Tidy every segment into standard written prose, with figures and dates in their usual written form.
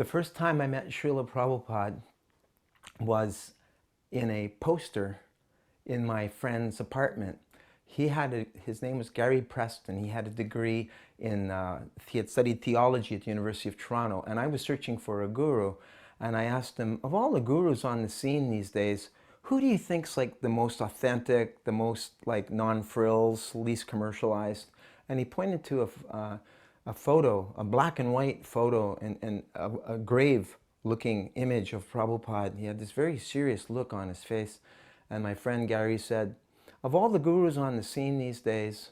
The first time I met Srila Prabhupada was in a poster in my friend's apartment. His name was Gary Preston. He had a degree in, he had studied theology at the University of Toronto, and I was searching for a guru. And I asked him, of all the gurus on the scene these days, who do you think's like the most authentic, the most like non-frills, least commercialized? And he pointed to a photo, a black and white photo, and a grave looking image of Prabhupada. He had this very serious look on his face. And my friend Gary said, of all the gurus on the scene these days,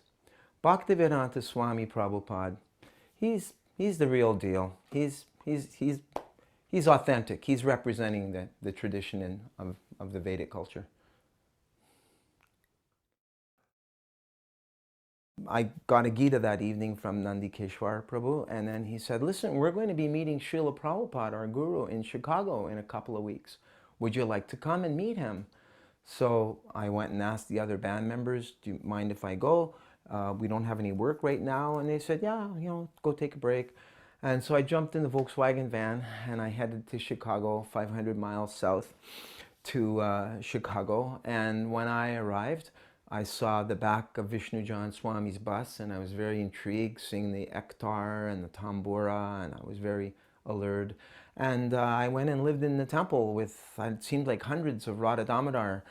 Bhaktivedanta Swami Prabhupada, he's the real deal. He's authentic. He's representing the tradition of the Vedic culture. I got a Gita that evening from Nandikeshwar Prabhu, and then he said, listen, we're going to be meeting Srila Prabhupada, our guru, in Chicago in a couple of weeks. Would you like to come and meet him? So I went and asked the other band members, do you mind if I go? We don't have any work right now. And they said, yeah, go take a break. And so I jumped in the Volkswagen van and I headed to Chicago, 500 miles south to Chicago. And when I arrived, I saw the back of Vishnu John Swami's bus, and I was very intrigued, seeing the ektar and the tambura, and I was very alert. And I went and lived in the temple with, it seemed like hundreds of Radha Damodar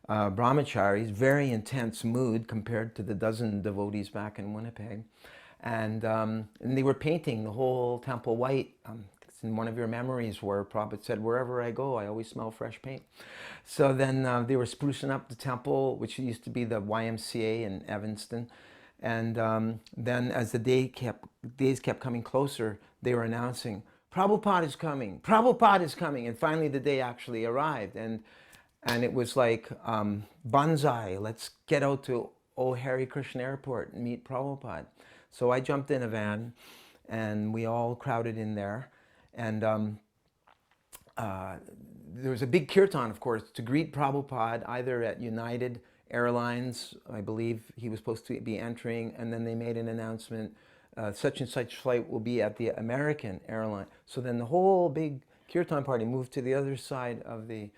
brahmacharis, very intense mood compared to the dozen devotees back in Winnipeg. And they were painting the whole temple white. It's in one of your memories where Prabhupada said, wherever I go, I always smell fresh paint. So then they were sprucing up the temple, which used to be the YMCA in Evanston. And then as the days kept coming closer, they were announcing, Prabhupada is coming, Prabhupada is coming. And finally the day actually arrived. And it was like, banzai, let's get out to Old Hare Krishna Airport and meet Prabhupada. So I jumped in a van and we all crowded in there. And there was a big kirtan, of course, to greet Prabhupada, either at United Airlines, I believe he was supposed to be entering, and then they made an announcement, such and such flight will be at the American airline. So then the whole big kirtan party moved to the other side of the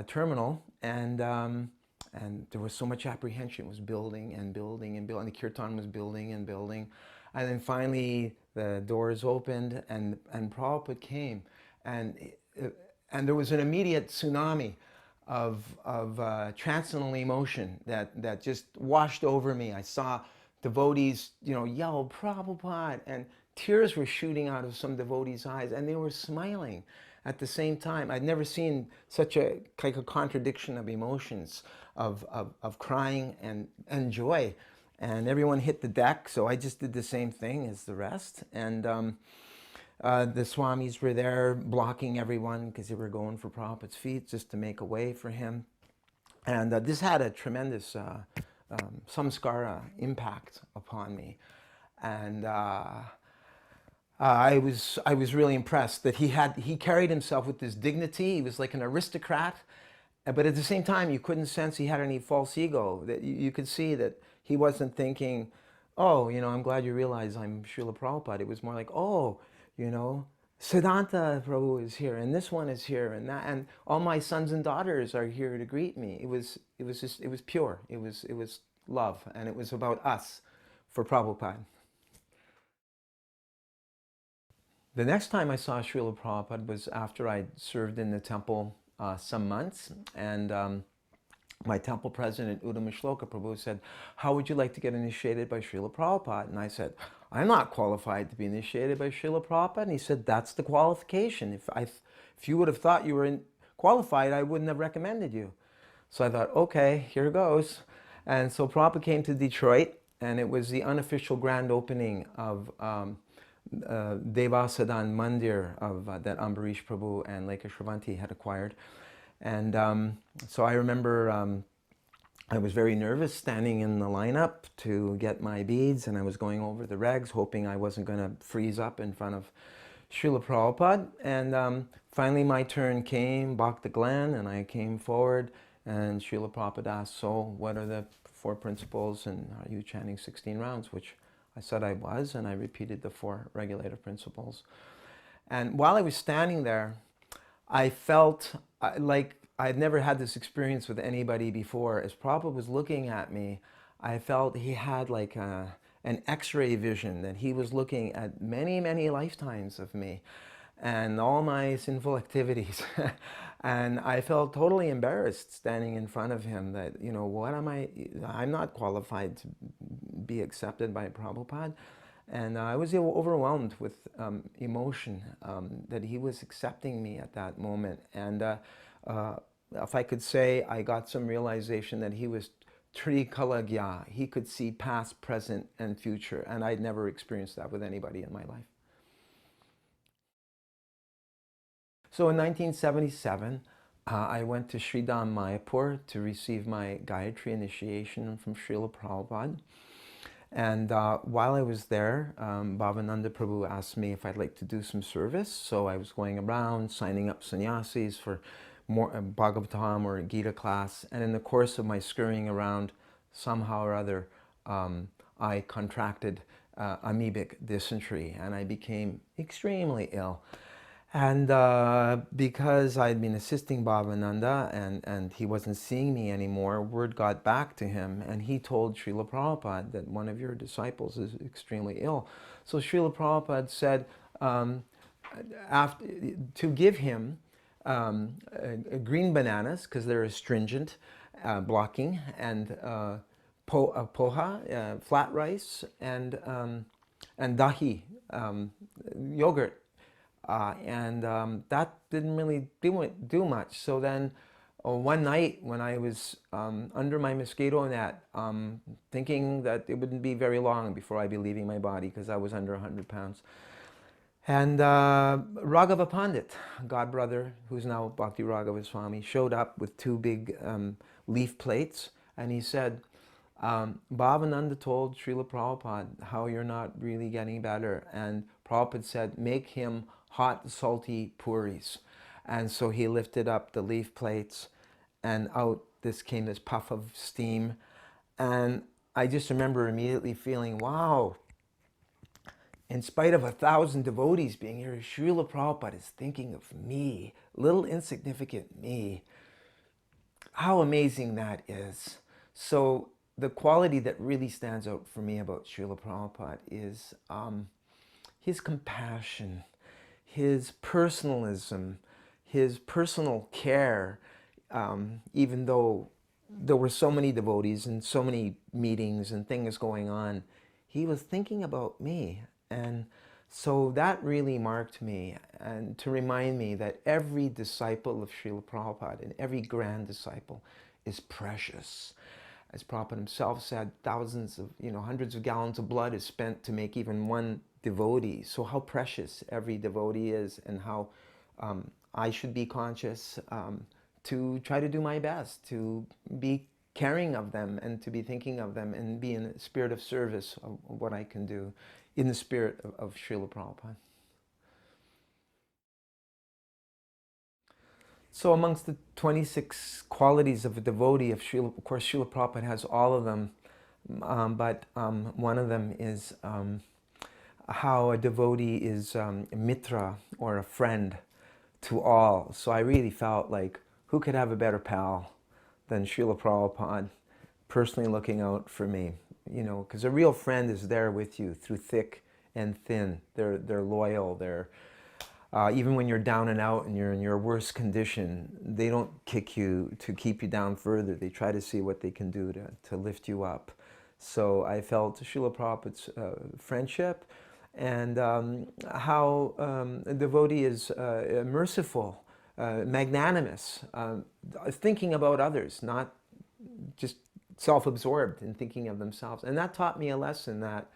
terminal, and there was so much apprehension. It was building and building and building. The kirtan was building and building. And then finally the doors opened and Prabhupada came. And there was an immediate tsunami of transcendental emotion that just washed over me. I saw devotees, yell, Prabhupada, and tears were shooting out of some devotees' eyes, and they were smiling at the same time. I'd never seen such a contradiction of emotions, of crying and joy. And everyone hit the deck, so I just did the same thing as the rest. And the Swamis were there blocking everyone because they were going for Prabhupada's feet just to make a way for him. And this had a tremendous samskara impact upon me. And I was really impressed that he carried himself with this dignity. He was like an aristocrat, but at the same time you couldn't sense he had any false ego. That you could see that he wasn't thinking, oh, I'm glad you realize I'm Srila Prabhupada. It was more like, oh, Siddhanta Prabhu is here, and this one is here, and that, and all my sons and daughters are here to greet me. It was pure. It was love, and it was about us for Prabhupada. The next time I saw Srila Prabhupada was after I served in the temple some months, and my temple president, Uddhama Shloka Prabhu, said, how would you like to get initiated by Srila Prabhupada? And I said, I'm not qualified to be initiated by Srila Prabhupada. And he said, that's the qualification. If you would have thought you were qualified, I wouldn't have recommended you. So I thought, okay, here goes. And so Prabhupada came to Detroit, and it was the unofficial grand opening of Devasadan Mandir that Ambarish Prabhu and Lekha Shravanti had acquired. And so I remember I was very nervous standing in the lineup to get my beads, and I was going over the regs, hoping I wasn't going to freeze up in front of Srila Prabhupada. And finally my turn came, Bhakta Glen, and I came forward, and Srila Prabhupada asked, so what are the 4 principles, and are you chanting 16 rounds? Which I said I was, and I repeated the 4 regulative principles. And while I was standing there, I felt like I'd never had this experience with anybody before. As Prabhupada was looking at me, I felt he had like an x-ray vision, that he was looking at many, many lifetimes of me and all my sinful activities. And I felt totally embarrassed standing in front of him that, you know, what am I? I'm not qualified to be accepted by Prabhupada. And I was overwhelmed with emotion that he was accepting me at that moment. And if I could say, I got some realization that he was Trikalagya. He could see past, present, and future. And I'd never experienced that with anybody in my life. So in 1977, I went to Sridham Mayapur to receive my Gayatri initiation from Srila Prabhupada. And while I was there, Bhavananda Prabhu asked me if I'd like to do some service. So I was going around signing up sannyasis for more Bhagavatam or Gita class. And in the course of my scurrying around, somehow or other, I contracted amoebic dysentery and I became extremely ill. And because I'd been assisting Bhavananda and he wasn't seeing me anymore, word got back to him and he told Srila Prabhupada that one of your disciples is extremely ill. So Srila Prabhupada said to give him green bananas because they're astringent, blocking, and poha, flat rice, and dahi, yogurt. That didn't really do much. So then one night when I was under my mosquito net, thinking that it wouldn't be very long before I'd be leaving my body because I was under 100 pounds. And Raghava Pandit, godbrother, who's now Bhakti Raghava Swami, showed up with two big leaf plates and he said, Bhavananda told Srila Prabhupada how you're not really getting better. And Prabhupada said, make him hot, salty puris. And so he lifted up the leaf plates and out came this puff of steam. And I just remember immediately feeling, wow, in spite of 1,000 devotees being here, Srila Prabhupada is thinking of me, little insignificant me. How amazing that is. So the quality that really stands out for me about Srila Prabhupada is his compassion, his personalism, his personal care, even though there were so many devotees and so many meetings and things going on, he was thinking about me. And so that really marked me, and to remind me that every disciple of Srila Prabhupada and every grand disciple is precious. As Prabhupada himself said, thousands of, hundreds of gallons of blood is spent to make even one devotee. So how precious every devotee is, and how I should be conscious to try to do my best, to be caring of them and to be thinking of them and be in a spirit of service of what I can do in the spirit of Srila Prabhupada. So amongst the 26 qualities of a devotee of Srila, of course Srila Prabhupada has all of them, but one of them is how a devotee is a mitra, or a friend to all. So I really felt like, who could have a better pal than Srila Prabhupada, personally looking out for me? Because a real friend is there with you through thick and thin. They're loyal. They're even when you're down and out and you're in your worst condition, they don't kick you to keep you down further. They try to see what they can do to lift you up. So I felt Srila Prabhupada's friendship, and how a devotee is merciful, magnanimous, thinking about others, not just self-absorbed in thinking of themselves. And that taught me a lesson that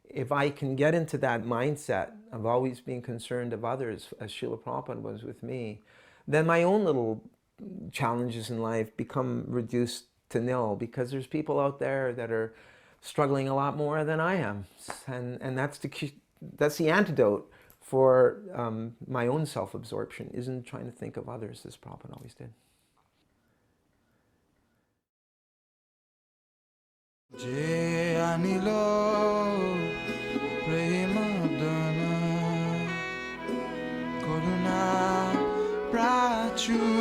if I can get into that mindset of always being concerned of others, as Srila Prabhupada was with me, then my own little challenges in life become reduced to nil, because there's people out there that are struggling a lot more than I am. And that's the antidote for my own self-absorption, isn't trying to think of others as Prabhupada always did. Je anilo prema dana true